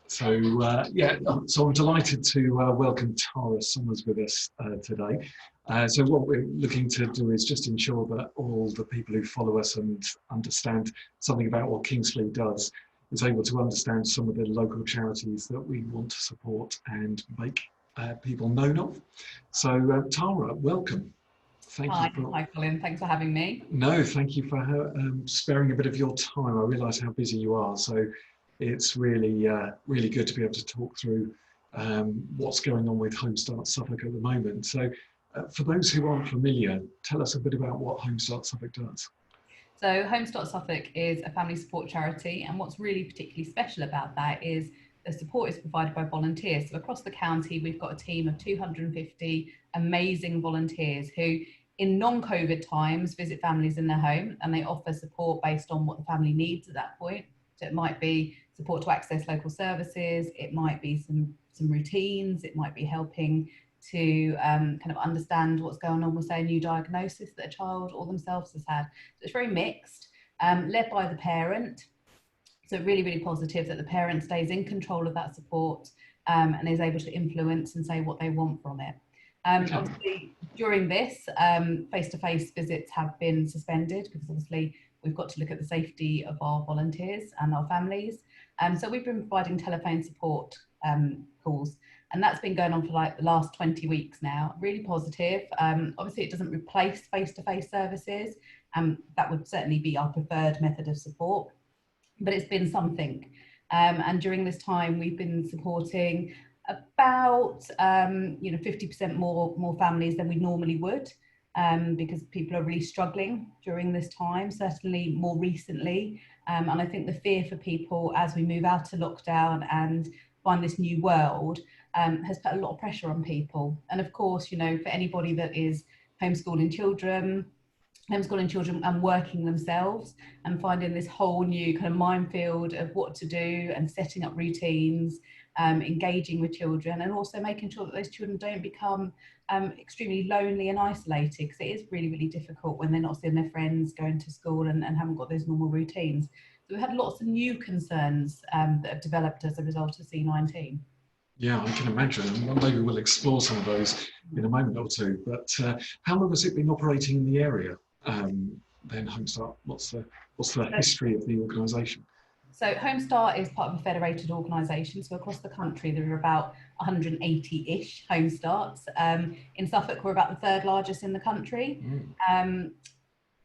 So I'm delighted to welcome Tara Spence with us today. So what we're looking to do is just ensure that all the people who follow us and understand something about what Kingsley does is able to understand some of the local charities that we want to support and make people known of. So Tara, welcome. Thank you for... Hi, Colin. Thanks for having me. No, thank you for sparing a bit of your time. I realise how busy you are, so it's really, really good to be able to talk through what's going on with Homestart Suffolk at the moment. So for those who aren't familiar, tell us a bit about what Homestart Suffolk does. So Homestart Suffolk is a family support charity, and what's really particularly special about that is the support is provided by volunteers. So across the county, we've got a team of 250 amazing volunteers who, in non-COVID times, visit families in their home, and they offer support based on what the family needs at that point. So it might be support to access local services, it might be some routines, it might be helping to kind of understand what's going on with, say, a new diagnosis that a child or themselves has had. So it's very mixed, led by the parent. So really, really positive that the parent stays in control of that support and is able to influence and say what they want from it. Obviously, during this, face-to-face visits have been suspended because obviously we've got to look at the safety of our volunteers and our families. So we've been providing telephone support calls, and that's been going on for like the last 20 weeks now. Really positive. Obviously, it doesn't replace face-to-face services. That would certainly be our preferred method of support, but it's been something. And during this time, we've been supporting about 50% more families than we normally would, because people are really struggling during this time, certainly more recently. And I think the fear for people as we move out of lockdown and find this new world has put a lot of pressure on people. And of course, for anybody that is homeschooling children and working themselves and finding this whole new kind of minefield of what to do and setting up routines, engaging with children, and also making sure that those children don't become extremely lonely and isolated, because it is really, really difficult when they're not seeing their friends, going to school and haven't got those normal routines. So we've had lots of new concerns that have developed as a result of C-19. Yeah, I can imagine, and maybe we'll explore some of those in a moment or two. But how long has it been operating in the area? Then Homestart, what's the history of the organisation? So Homestart is part of a federated organisation. So across the country, there are about 180-ish Homestarts. In Suffolk, we're about the third largest in the country.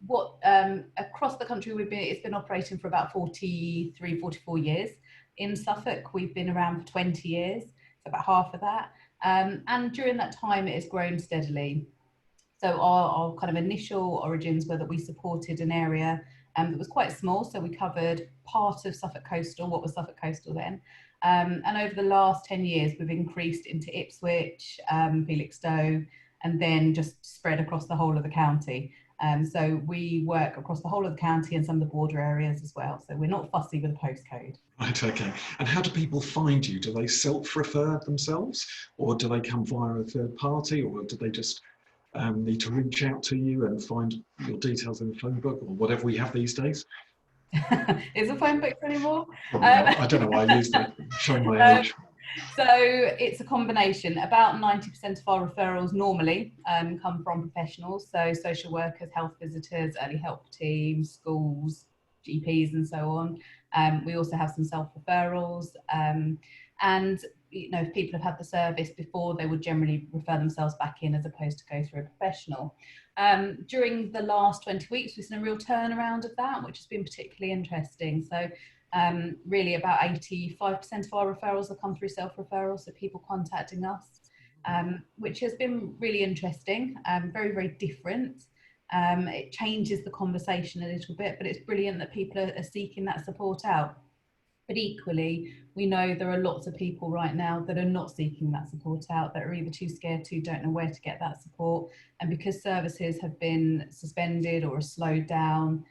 Across the country, it's been operating for about 43, 44 years. In Suffolk, we've been around for 20 years, so about half of that. And during that time, it has grown steadily. So our kind of initial origins were that we supported an area that was quite small. So we covered part of Suffolk Coastal, what was Suffolk Coastal then. And over the last 10 years, we've increased into Ipswich, Felixstowe, and then just spread across the whole of the county. So we work across the whole of the county and some of the border areas as well. So we're not fussy with a postcode. Right, okay. And how do people find you? Do they self-refer themselves, or do they come via a third party, or do they just need to reach out to you and find your details in the phone book or whatever we have these days? Is a phone book anymore? I don't know why I used that, showing my age. So it's a combination. About 90% of our referrals normally come from professionals, so social workers, health visitors, early help teams, schools, GPs and so on. We also have some self-referrals, and if people have had the service before, they would generally refer themselves back in as opposed to go through a professional. During the last 20 weeks, we've seen a real turnaround of that, which has been particularly interesting. So really about 85% of our referrals have come through self-referrals, so people contacting us, which has been really interesting, very, very different. It changes the conversation a little bit, but it's brilliant that people are seeking that support out. But equally, we know there are lots of people right now that are not seeking that support out, that are either too scared to, don't know where to get that support. And because services have been suspended or are slowed down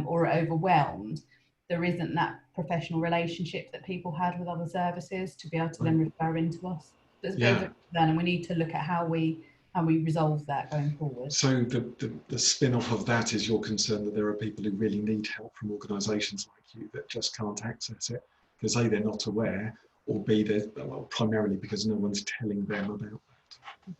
or are overwhelmed, there isn't that professional relationship that people had with other services to be able to then refer into us. So it's very different, and we need to look at how we resolve that going forward. So the spin-off of that is your concern that there are people who really need help from organisations like you that just can't access it because they're not aware, or B, well, primarily because no one's telling them about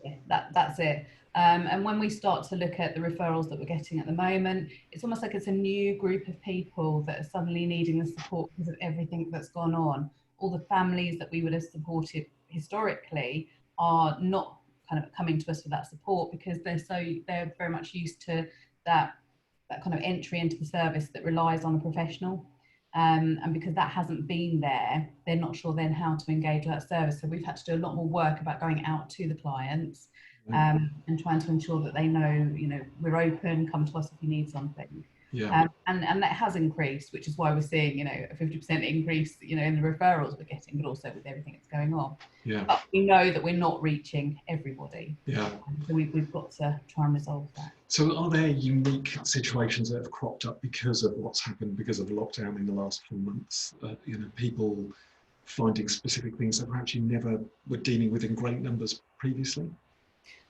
Yeah, that's it. And when we start to look at the referrals that we're getting at the moment, it's almost like it's a new group of people that are suddenly needing the support because of everything that's gone on. All the families that we would have supported historically are not kind of coming to us for that support because they're very much used to that kind of entry into the service that relies on a professional. And because that hasn't been there, they're not sure then how to engage with that service. So we've had to do a lot more work about going out to the clients it. and trying to ensure that they know, we're open, come to us if you need something. Yeah. And that has increased, which is why we're seeing, a 50% increase, in the referrals we're getting, but also with everything that's going on. Yeah. But we know that we're not reaching everybody. Yeah. So we've got to try and resolve that. So are there unique situations that have cropped up because of what's happened, because of lockdown in the last 4 months? People finding specific things that perhaps you never were dealing with in great numbers previously?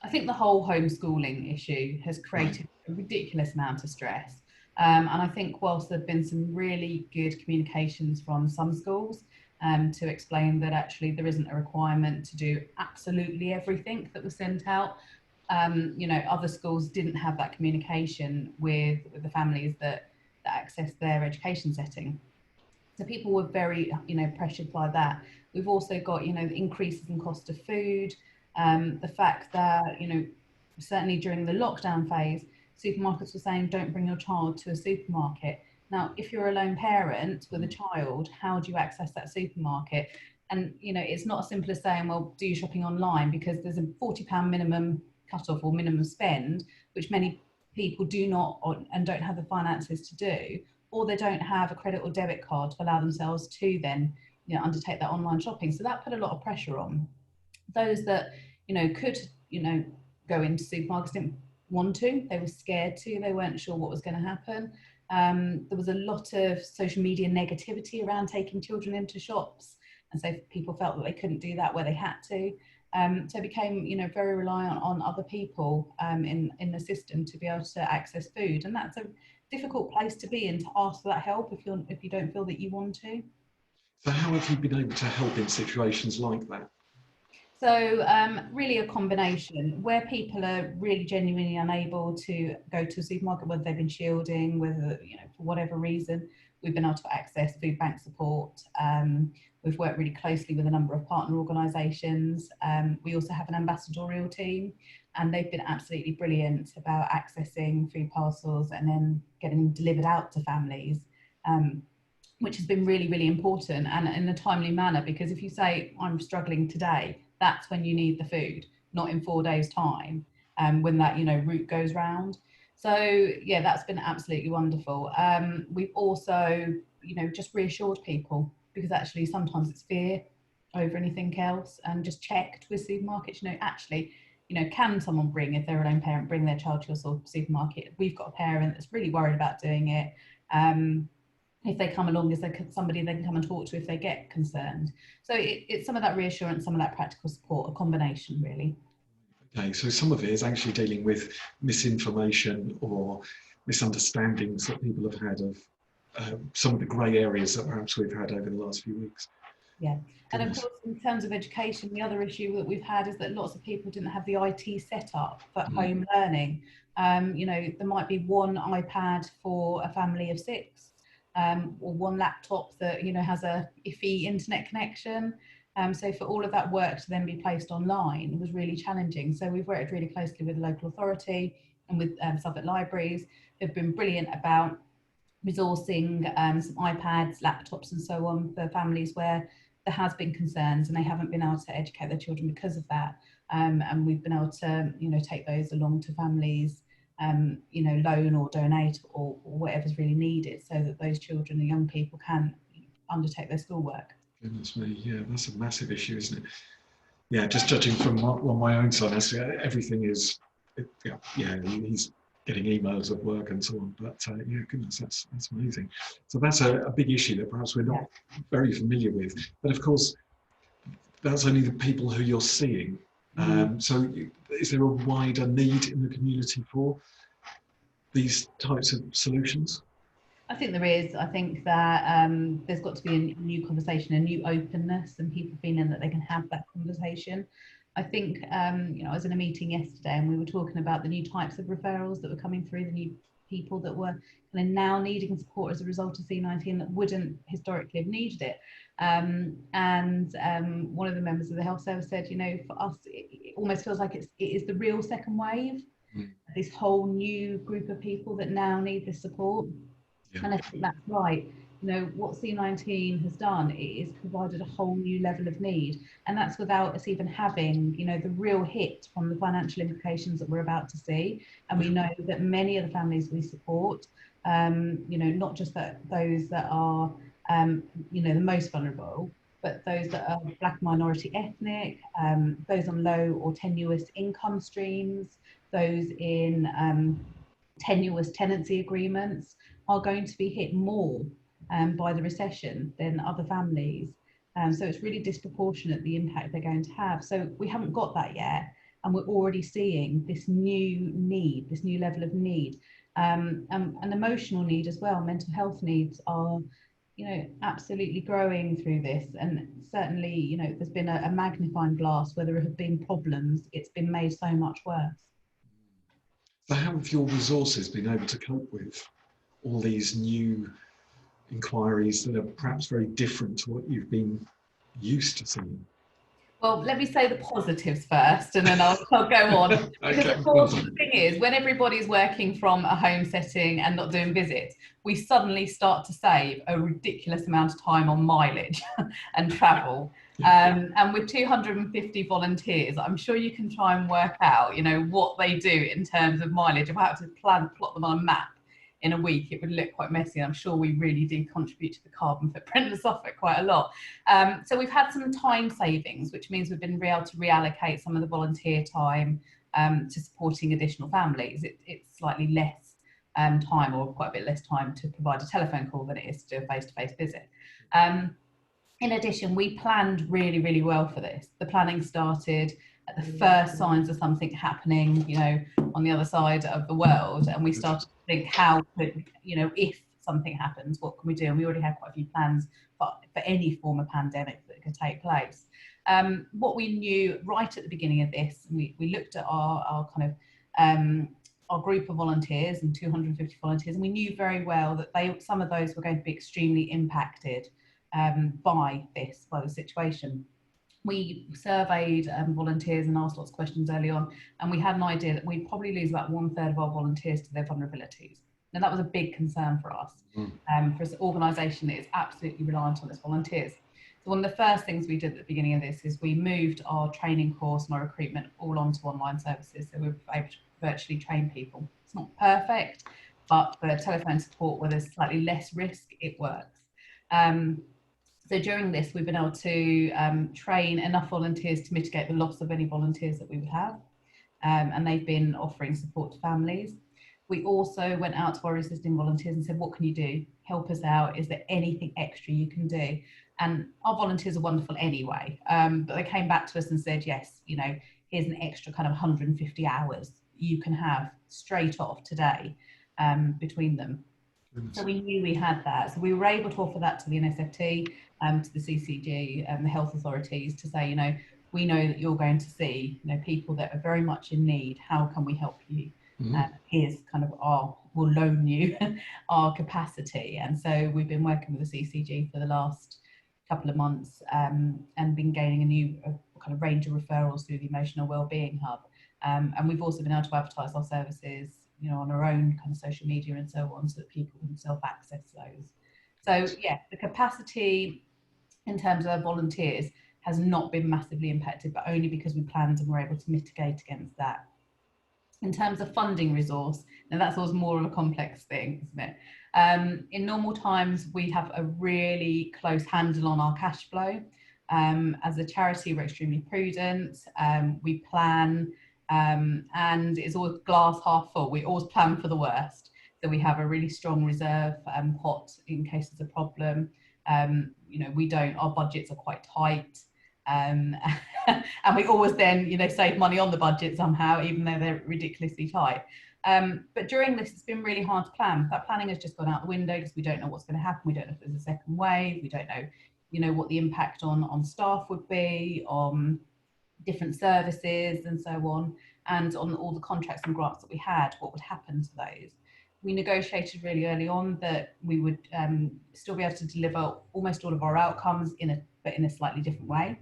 I think the whole homeschooling issue has created a ridiculous amount of stress. And I think whilst there have been some really good communications from some schools to explain that actually there isn't a requirement to do absolutely everything that was sent out, other schools didn't have that communication with the families that access their education setting. So people were very, pressured by that. We've also got, the increases in cost of food, the fact that, certainly during the lockdown phase, supermarkets were saying, don't bring your child to a supermarket. Now, if you're a lone parent with a child, how do you access that supermarket? And, it's not as simple as saying, well, do your shopping online, because there's a £40 minimum cut-off or minimum spend, which many people do not and don't have the finances to do, or they don't have a credit or debit card to allow themselves to then, undertake that online shopping. So that put a lot of pressure on those that, could, go into supermarkets, didn't want to, they were scared to, they weren't sure what was going to happen. There was a lot of social media negativity around taking children into shops, and so people felt that they couldn't do that where they had to. So it became, very reliant on other people in the system to be able to access food, and that's a difficult place to be in, to ask for that help if you don't feel that you want to. So how have you been able to help in situations like that? So really a combination where people are really genuinely unable to go to a supermarket, whether they've been shielding, whether, for whatever reason, we've been able to access food bank support. We've worked really closely with a number of partner organisations. We also have an ambassadorial team, and they've been absolutely brilliant about accessing food parcels and then getting them delivered out to families. Which has been really, really important and in a timely manner, because if you say, I'm struggling today, that's when you need the food, not in 4 days' time, when that, route goes round. So, yeah, that's been absolutely wonderful. We've also, just reassured people, because actually sometimes it's fear over anything else, and just checked with supermarkets, actually, can someone bring, if they're a lone parent, bring their child to your supermarket? We've got a parent that's really worried about doing it. If they come along, is there somebody they can come and talk to if they get concerned? So it's some of that reassurance, some of that practical support, a combination really. Okay, so some of it is actually dealing with misinformation or misunderstandings that people have had of some of the grey areas that perhaps we've had over the last few weeks. Yeah, and of course, in terms of education, the other issue that we've had is that lots of people didn't have the IT set up for home learning. There might be one iPad for a family of 6. Or one laptop that has a iffy internet connection. So for all of that work to then be placed online was really challenging. So we've worked really closely with the local authority and with Suffolk Libraries. They've been brilliant about resourcing some iPads, laptops and so on for families where there has been concerns and they haven't been able to educate their children because of that. And we've been able to take those along to families, loan or donate or whatever's really needed, so that those children and young people can undertake their schoolwork. Goodness me, yeah, that's a massive issue, isn't it? Yeah, just judging from my own son, everything is, he's getting emails at work and so on. But yeah, goodness, that's amazing. So that's a big issue that perhaps we're not very familiar with. But of course, that's only the people who you're seeing. So is there a wider need in the community for these types of solutions? I think there is. I think that there's got to be a new conversation, a new openness, and people feeling that they can have that conversation. I think, I was in a meeting yesterday and we were talking about the new types of referrals that were coming through, the new people that were kind of now needing support as a result of C19 that wouldn't historically have needed it. One of the members of the health service said, for us, it almost feels like it is the real second wave, this whole new group of people that now need this support. Yeah. And I think that's right. What C19 has done is provided a whole new level of need. And that's without us even having, the real hit from the financial implications that we're about to see. And we know that many of the families we support, not just those that are, the most vulnerable, but those that are Black minority ethnic, those on low or tenuous income streams, those in tenuous tenancy agreements, are going to be hit more by the recession than other families. So it's really disproportionate the impact they're going to have. So we haven't got that yet, and we're already seeing this new need, this new level of need, and emotional need as well. Mental health needs are, absolutely growing through this. And certainly, there's been a magnifying glass where there have been problems. It's been made so much worse. So how have your resources been able to cope with all these new inquiries that are perhaps very different to what you've been used to seeing? Well, let me say the positives first, and then I'll go on. Because of course, the thing is, when everybody's working from a home setting and not doing visits, we suddenly start to save a ridiculous amount of time on mileage and travel. And with 250 volunteers, I'm sure you can try and work out, what they do in terms of mileage. If I had to plot them on a map in a week, it would look quite messy. I'm sure we really do contribute to the carbon footprint of Suffolk quite a lot. So we've had some time savings, which means we've been able to reallocate some of the volunteer time to supporting additional families. It's slightly less time, or quite a bit less time, to provide a telephone call than it is to do a face-to-face visit. In addition, we planned really, really well for this. The planning started at the first signs of something happening, on the other side of the world, and we started to think, how could, if something happens, what can we do? And we already had quite a few plans for any form of pandemic that could take place. What we knew right at the beginning of this, we looked at our kind of our group of volunteers, and 250 volunteers, and we knew very well that some of those were going to be extremely impacted by the situation. We surveyed volunteers and asked lots of questions early on, and we had an idea that we'd probably lose about 1/3 of our volunteers to their vulnerabilities. Now, that was a big concern for us, for an organisation that is absolutely reliant on its volunteers. So one of the first things we did at the beginning of this is we moved our training course and our recruitment all onto online services, so we were able to virtually train people. It's not perfect, but for telephone support where there's slightly less risk, it works. So during this, we've been able to train enough volunteers to mitigate the loss of any volunteers that we would have. And they've been offering support to families. We also went out to our existing volunteers and said, what can you do? Help us out. Is there anything extra you can do? And our volunteers are wonderful anyway. But they came back to us and said, yes, here's an extra kind of 150 hours you can have straight off today between them. So we knew we had that. So we were able to offer that to the NSFT, to the CCG and the health authorities to say, we know that you're going to see, people that are very much in need. How can we help you? Here's kind of we'll loan you our capacity. And so we've been working with the CCG for the last couple of months and been gaining a new kind of range of referrals through the Emotional Wellbeing Hub. And we've also been able to advertise our services, on our own kind of social media and so on, so that people can self-access those. So yeah, the capacity in terms of our volunteers has not been massively impacted, but only because we planned and were able to mitigate against that. In terms of funding resource, now that's always more of a complex thing, isn't it? In normal times, we have a really close handle on our cash flow. As a charity, we're extremely prudent. We plan, and it's always glass half full. We always plan for the worst. So we have a really strong reserve pot in case there's a problem. Our budgets are quite tight. And we always then, save money on the budget somehow, even though they're ridiculously tight. But during this, it's been really hard to plan. That planning has just gone out the window because we don't know what's going to happen. We don't know if there's a second wave. We don't know, what the impact on staff would be, on different services and so on, and on all the contracts and grants that we had, what would happen to those. We negotiated really early on that we would still be able to deliver almost all of our outcomes but in a slightly different way.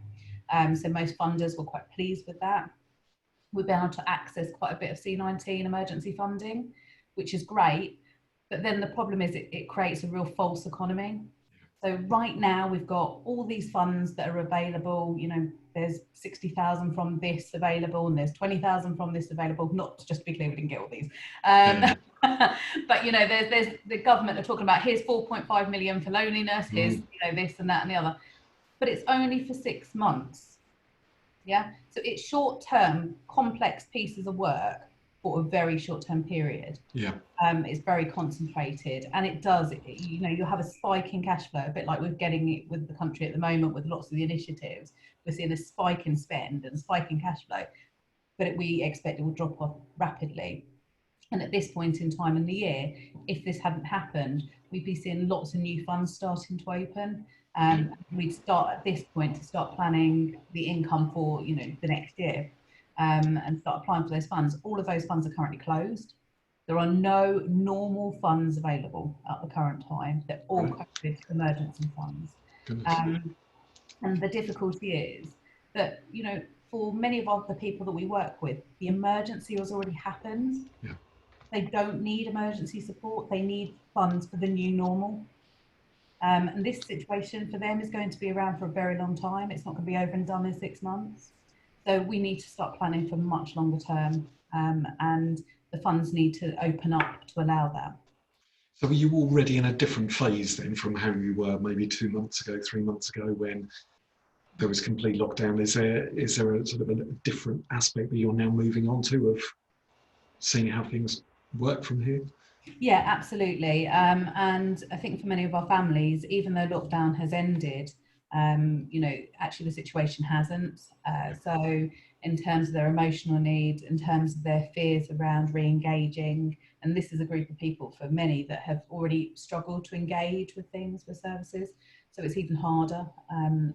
So most funders were quite pleased with that. We've been able to access quite a bit of C19 emergency funding, which is great. But then the problem is it creates a real false economy. So right now we've got all these funds that are available. There's 60,000 from this available, and there's 20,000 from this available. Not just to be clear, we didn't get all these. But there's the government are talking about here's 4.5 million for loneliness, here's this and that and the other, but it's only for 6 months. Yeah, so it's short-term, complex pieces of work for a very short-term period. Yeah. It's very concentrated, and it does, you'll have a spike in cash flow, a bit like we're getting it with the country at the moment with lots of the initiatives. We're seeing a spike in spend and a spike in cash flow, but we expect it will drop off rapidly. And at this point in time in the year, if this hadn't happened, we'd be seeing lots of new funds starting to open. We'd start at this point to start planning the income for the next year, and start applying for those funds. All of those funds are currently closed. There are no normal funds available at the current time. They're all COVID emergency funds. And the difficulty is that for many of the people that we work with, the emergency has already happened. Yeah. They don't need emergency support. They need funds for the new normal. And this situation for them is going to be around for a very long time. It's not going to be over and done in 6 months. So we need to start planning for much longer term, and the funds need to open up to allow that. So are you already in a different phase then from how you were maybe 2 months ago, 3 months ago when there was complete lockdown? Is there a sort of a different aspect that you're now moving on to of seeing how things work from here? Yeah, absolutely. And I think for many of our families, even though lockdown has ended, actually the situation hasn't. So in terms of their emotional needs, in terms of their fears around re-engaging, and this is a group of people for many that have already struggled to engage with things, with services. So it's even harder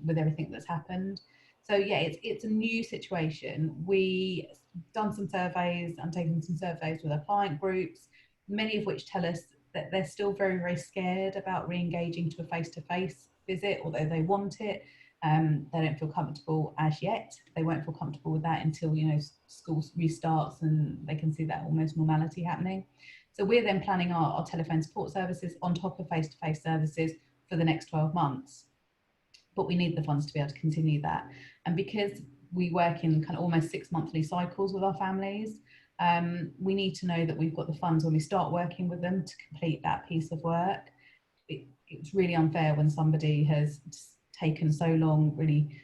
with everything that's happened. So yeah, it's a new situation. We done some surveys, I'm taking some surveys with our client groups, many of which tell us that they're still very, very scared about re-engaging to a face-to-face visit, although they want it. They don't feel comfortable as yet. They won't feel comfortable with that until school restarts and they can see that almost normality happening. So we're then planning our telephone support services on top of face-to-face services for the next 12 months. But we need the funds to be able to continue that. And because we work in kind of almost 6 monthly cycles with our families, we need to know that we've got the funds when we start working with them to complete that piece of work. It's really unfair when somebody has taken so long really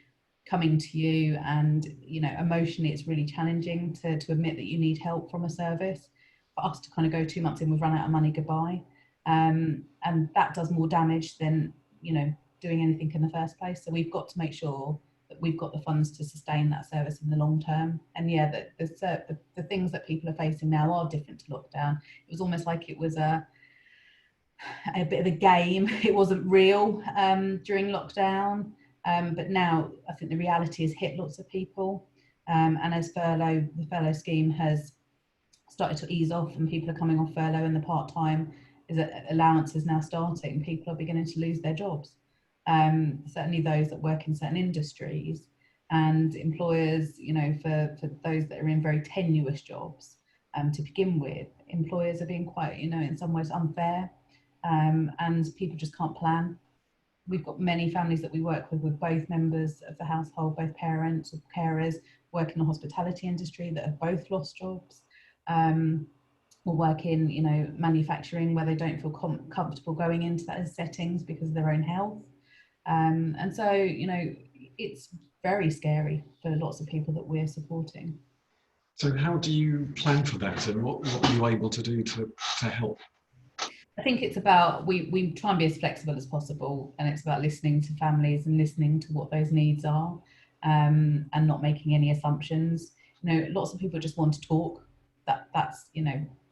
coming to you, and emotionally it's really challenging to admit that you need help from a service. For us to kind of go 2 months in, we've run out of money, goodbye, and that does more damage than doing anything in the first place. So we've got to make sure that we've got the funds to sustain that service in the long term. And yeah, the things that people are facing now are different to lockdown. It was almost like it was a bit of a game. It wasn't real during lockdown, but now I think the reality has hit lots of people, and as the furlough scheme has started to ease off and people are coming off furlough, and the part-time allowance is now starting, people are beginning to lose their jobs. Certainly those that work in certain industries, and employers, for those that are in very tenuous jobs, to begin with, employers are being quite, in some ways unfair, and people just can't plan. We've got many families that we work with both members of the household, both parents or carers, work in the hospitality industry that have both lost jobs, or work in, manufacturing where they don't feel comfortable going into those settings because of their own health. And so, it's very scary for lots of people that we're supporting. So how do you plan for that, and what are you able to do to help? I think it's about, we try and be as flexible as possible, and it's about listening to families and listening to what those needs are, and not making any assumptions. Lots of people just want to talk. That's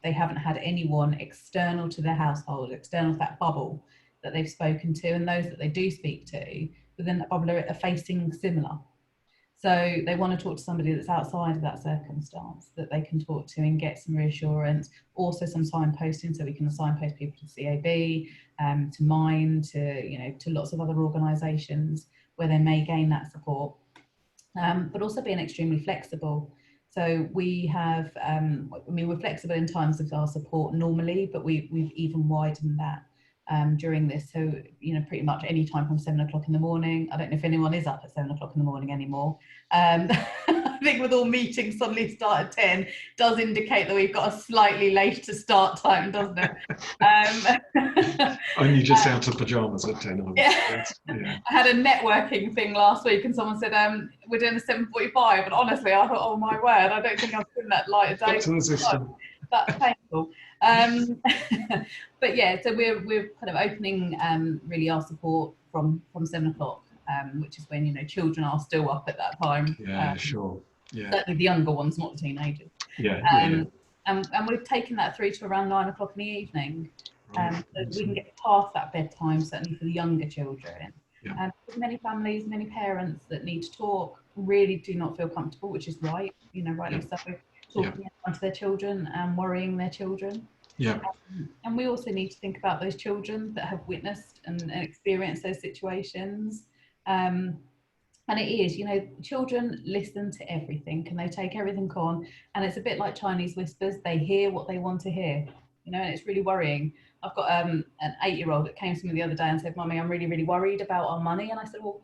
they haven't had anyone external to their household, external to that bubble that they've spoken to, and those that they do speak to within that bubble are facing similar. So they want to talk to somebody that's outside of that circumstance that they can talk to and get some reassurance. Also some signposting, so we can signpost people to CAB, to Mind, to lots of other organisations where they may gain that support. But also being extremely flexible. So we have, we're flexible in terms of our support normally, but we've even widened that during this. So, pretty much any time from 7 o'clock in the morning. I don't know if anyone is up at 7 o'clock in the morning anymore. I think with all meetings suddenly start at 10 does indicate that we've got a slightly later start time, doesn't it? Only just out of pyjamas at 10. Yeah. I had a networking thing last week and someone said, we're doing a 7:45, and honestly I thought, oh my word, I don't think I've seen that light of day. To the system. That's painful. But yeah, so we're kind of opening really our support from 7 o'clock, which is when children are still up at that time. Yeah, sure. Yeah. Certainly the younger ones, not the teenagers. Yeah. And we've taken that through to around 9 o'clock in the evening. Right. So we can get past that bedtime, certainly for the younger children. Yeah. Many families, many parents that need to talk really do not feel comfortable, which is right, rightly so, talking in front of their children and worrying their children. Yeah. And we also need to think about those children that have witnessed and experienced those situations. And it is, children listen to everything and they take everything on. And it's a bit like Chinese whispers. They hear what they want to hear, and it's really worrying. I've got an 8-year-old that came to me the other day and said, Mummy, I'm really, really worried about our money. And I said, well,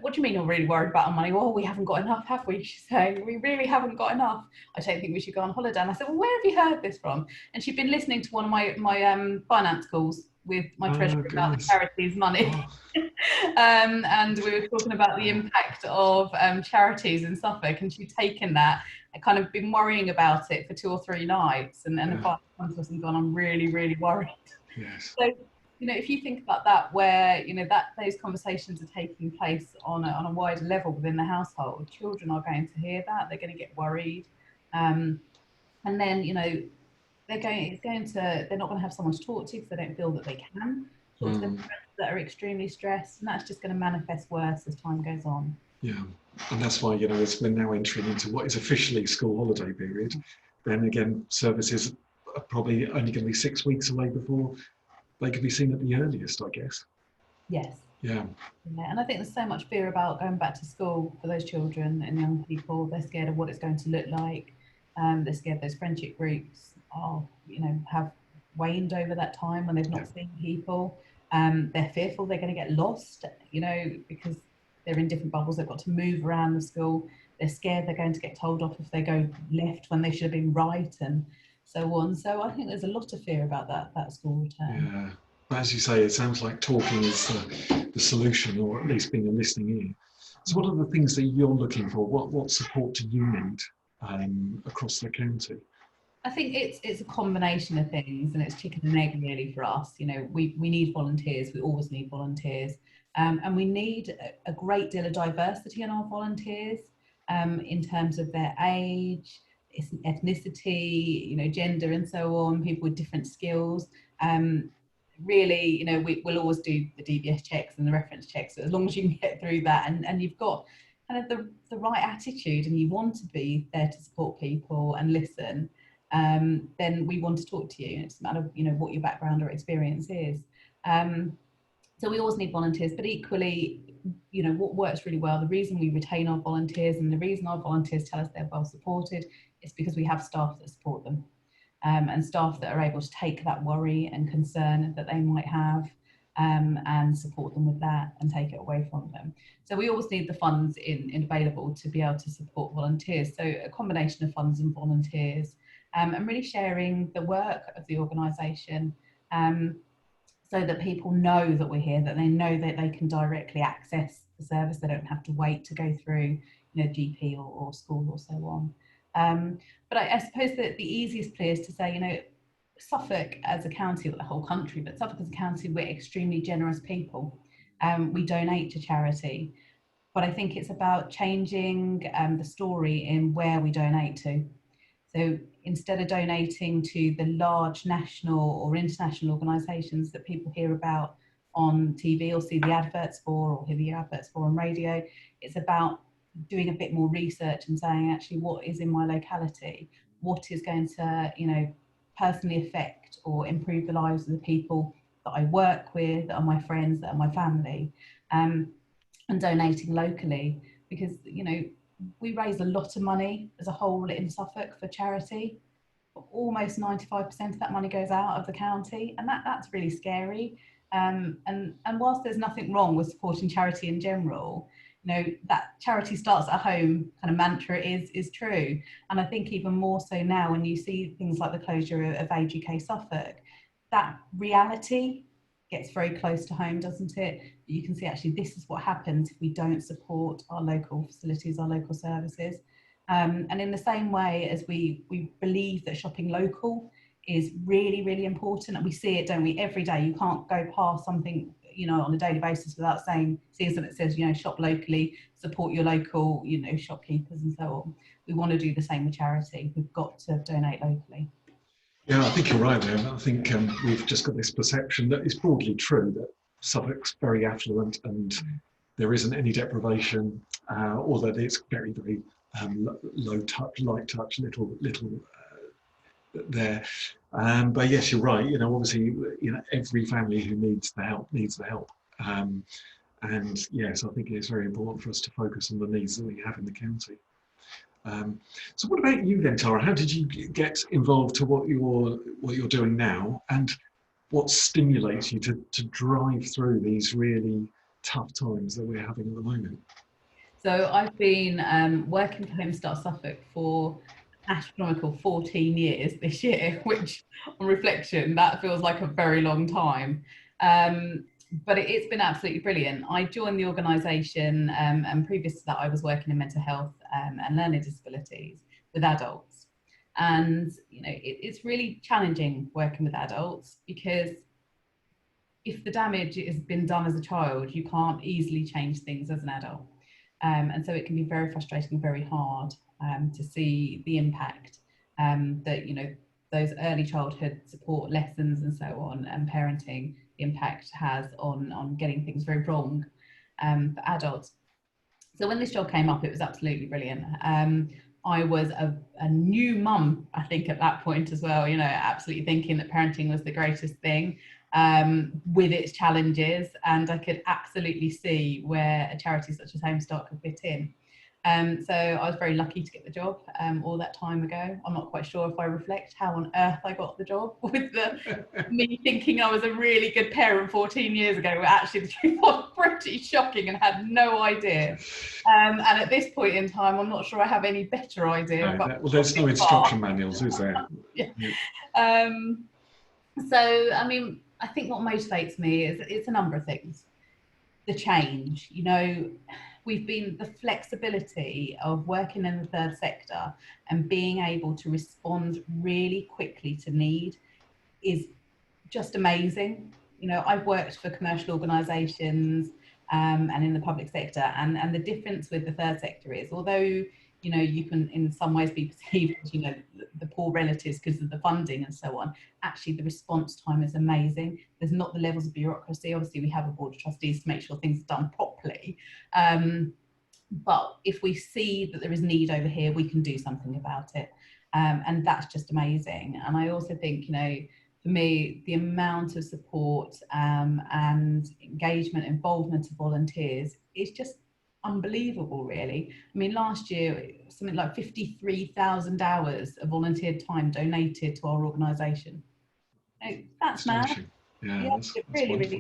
what do you mean you're really worried about our money? Well, we haven't got enough, have we? She's saying, we really haven't got enough. I don't think we should go on holiday. And I said, well, where have you heard this from? And she'd been listening to one of my finance calls with my treasurer about the charities' money. And we were talking about the impact of charities in Suffolk, and she'd taken that and kind of been worrying about it for 2 or 3 nights, and then finally come to us and gone, I'm really, really worried. Yes. So, if you think about that, where that those conversations are taking place on a wider level within the household, children are going to hear that, they're going to get worried, and then they're not going to have someone to talk to because they don't feel that they can talk to their friends that are extremely stressed, and that's just going to manifest worse as time goes on. Yeah, and that's why as we're now entering into what is officially school holiday period, then again services are probably only going to be 6 weeks away before they could be seen at the earliest, I guess. Yes. Yeah. And I think there's so much fear about going back to school for those children and young people. They're scared of what it's going to look like. They're scared those friendship groups have waned over that time when they've not seen people. They're fearful they're going to get lost, because they're in different bubbles. They've got to move around the school. They're scared they're going to get told off if they go left when they should have been right, and so on. So I think there's a lot of fear about that school return. Yeah, but as you say, it sounds like talking is the solution, or at least being a listening ear. So what are the things that you're looking for? What support do you need across the county? I think it's a combination of things, and it's chicken and egg really for us. We need volunteers. We always need volunteers, and we need a great deal of diversity in our volunteers, in terms of their age, ethnicity, gender, and so on. People with different skills. Really, we'll always do the DBS checks and the reference checks. So as long as you can get through that, and you've got kind of the right attitude, and you want to be there to support people and listen. Then we want to talk to you. It's a matter of what your background or experience is. So we always need volunteers, but equally, what works really well, the reason we retain our volunteers and the reason our volunteers tell us they're well supported is because we have staff that support them, and staff that are able to take that worry and concern that they might have, and support them with that and take it away from them. So we always need the funds available to be able to support volunteers. So a combination of funds and volunteers. And really sharing the work of the organisation, so that people know that we're here, that they know that they can directly access the service. They don't have to wait to go through, GP or school or so on. But I suppose that the easiest plea is to say, Suffolk as a county, or the whole country, but Suffolk as a county, we're extremely generous people. We donate to charity, but I think it's about changing the story in where we donate to. So instead of donating to the large national or international organisations that people hear about on TV or see the adverts for or hear the adverts for on radio, it's about doing a bit more research and saying, actually, what is in my locality? What is going to, personally affect or improve the lives of the people that I work with, that are my friends, that are my family, and donating locally, because we raise a lot of money as a whole in Suffolk for charity. Almost 95% of that money goes out of the county, and that's really scary. And whilst there's nothing wrong with supporting charity in general, that charity starts at home kind of mantra is true. And I think even more so now when you see things like the closure of Age UK Suffolk, that reality gets very close to home, doesn't it? You can see actually this is what happens if we don't support our local facilities, our local services. And in the same way as we believe that shopping local is really, really important, and we see it, don't we, every day. You can't go past something, on a daily basis without seeing something that says, shop locally, support your local, shopkeepers and so on. We want to do the same with charity. We've got to donate locally. Yeah, I think you're right there. I think we've just got this perception that it's broadly true that Suffolk's very affluent and there isn't any deprivation, or that it's very, very low touch, light touch, little there. But yes, you're right. Obviously, every family who needs the help needs the help. And yes, I think it's very important for us to focus on the needs that we have in the county. So what about you then, Tara? How did you get involved to what you're doing now, and what stimulates you to drive through these really tough times that we're having at the moment? So I've been working for Homestart Suffolk for astronomical 14 years this year, which on reflection, that feels like a very long time. But it's been absolutely brilliant. I joined the organisation, and previous to that, I was working in mental health and learning disabilities with adults. And, it's really challenging working with adults, because if the damage has been done as a child, you can't easily change things as an adult. And so it can be very frustrating, very hard to see the impact that, those early childhood support lessons and so on, and parenting, the impact has on getting things very wrong for adults. So when this job came up, it was absolutely brilliant. I was a new mum, I think, at that point as well, absolutely thinking that parenting was the greatest thing, with its challenges, and I could absolutely see where a charity such as Homestart could fit in. So I was very lucky to get the job all that time ago. I'm not quite sure if I reflect how on earth I got the job, with me thinking I was a really good parent 14 years ago, but actually the truth was pretty shocking and had no idea. And at this point in time, I'm not sure I have any better idea. Well, there's no instruction manuals, is there? Yeah. So, I mean, I think what motivates me is it's a number of things. The change, we've been the flexibility of working in the third sector and being able to respond really quickly to need is just amazing. I've worked for commercial organisations and in the public sector, and the difference with the third sector is, although you can in some ways be perceived as the poor relatives because of the funding and so on, actually the response time is amazing. There's not the levels of bureaucracy. Obviously we have a board of trustees to make sure things are done properly, but if we see that there is need over here, we can do something about it, and that's just amazing. And I also think, for me, the amount of support and engagement, involvement of volunteers is just unbelievable, really. I mean, last year, something like 53,000 hours of volunteer time donated to our organisation. That's mad. Yeah, that's really, wonderful.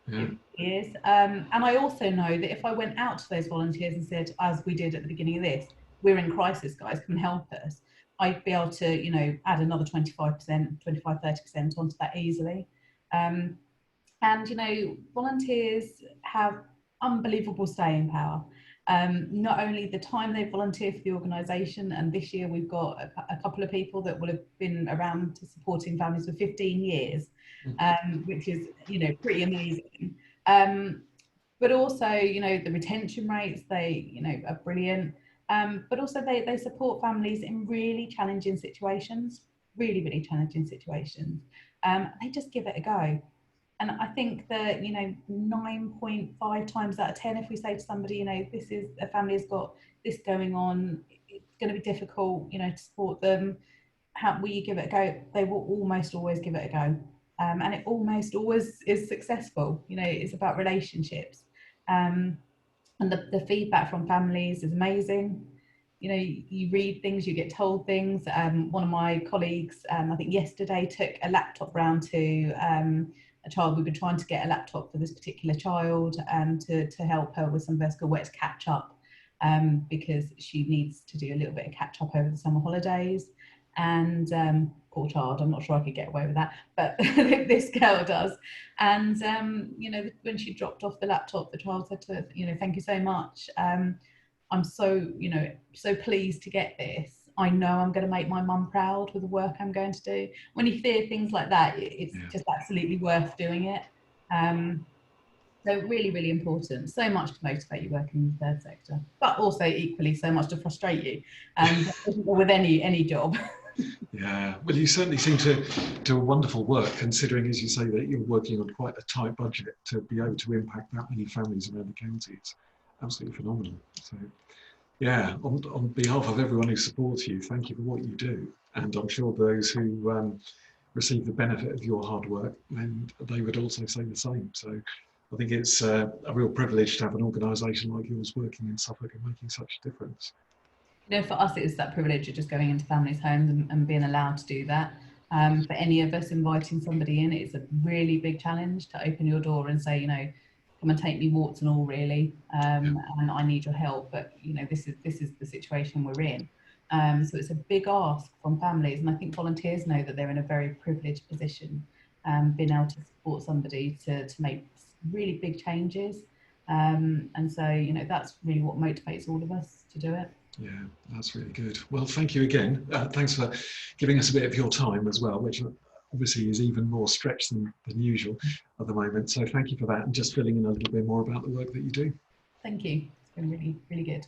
really it is. And I also know that if I went out to those volunteers and said, as we did at the beginning of this, we're in crisis, guys, come and help us, I'd be able to, add another 25%, 25, 30% onto that easily. And, volunteers have unbelievable staying power. Not only the time they volunteer for the organisation, and this year we've got a couple of people that will have been around to supporting families for 15 years, which is, pretty amazing. But also, the retention rates, they, are brilliant. But also they support families in really challenging situations, really challenging situations. They just give it a go. And I think that, 9.5 times out of 10, if we say to somebody, this is a family has got this going on, it's going to be difficult, to support them. How will you give it a go? They will almost always give it a go. And it almost always is successful. It's about relationships. And the feedback from families is amazing. You read things, you get told things. One of my colleagues, I think yesterday, took a laptop round to a child. We've been trying to get a laptop for this particular child to help her with some of her schoolwork to catch up, because she needs to do a little bit of catch up over the summer holidays. And poor child, I'm not sure I could get away with that, but this girl does. And when she dropped off the laptop, the child said to her, thank you so much. I'm so pleased to get this. I know I'm going to make my mum proud with the work I'm going to do. When you hear things like that, it's just absolutely worth doing it. So really important. So much to motivate you working in the third sector, but also equally so much to frustrate you. With any job. Yeah, well, you certainly seem to do a wonderful work, considering, as you say, that you're working on quite a tight budget to be able to impact that many families around the county. It's absolutely phenomenal. So, yeah, on behalf of everyone who supports you, thank you for what you do. And I'm sure those who receive the benefit of your hard work, then they would also say the same. So I think it's a real privilege to have an organisation like yours working in Suffolk and making such a difference. For us, it's that privilege of just going into families' homes and being allowed to do that. For any of us, inviting somebody in, it's a really big challenge to open your door and say, come and take me warts and all, really, and I need your help. But this is the situation we're in. So it's a big ask from families, and I think volunteers know that they're in a very privileged position, being able to support somebody to make really big changes. And so that's really what motivates all of us to do it. Yeah, that's really good. Well, thank you again. Thanks for giving us a bit of your time as well, which obviously is even more stretched than usual at the moment. So thank you for that, and just filling in a little bit more about the work that you do. Thank you. It's been really good.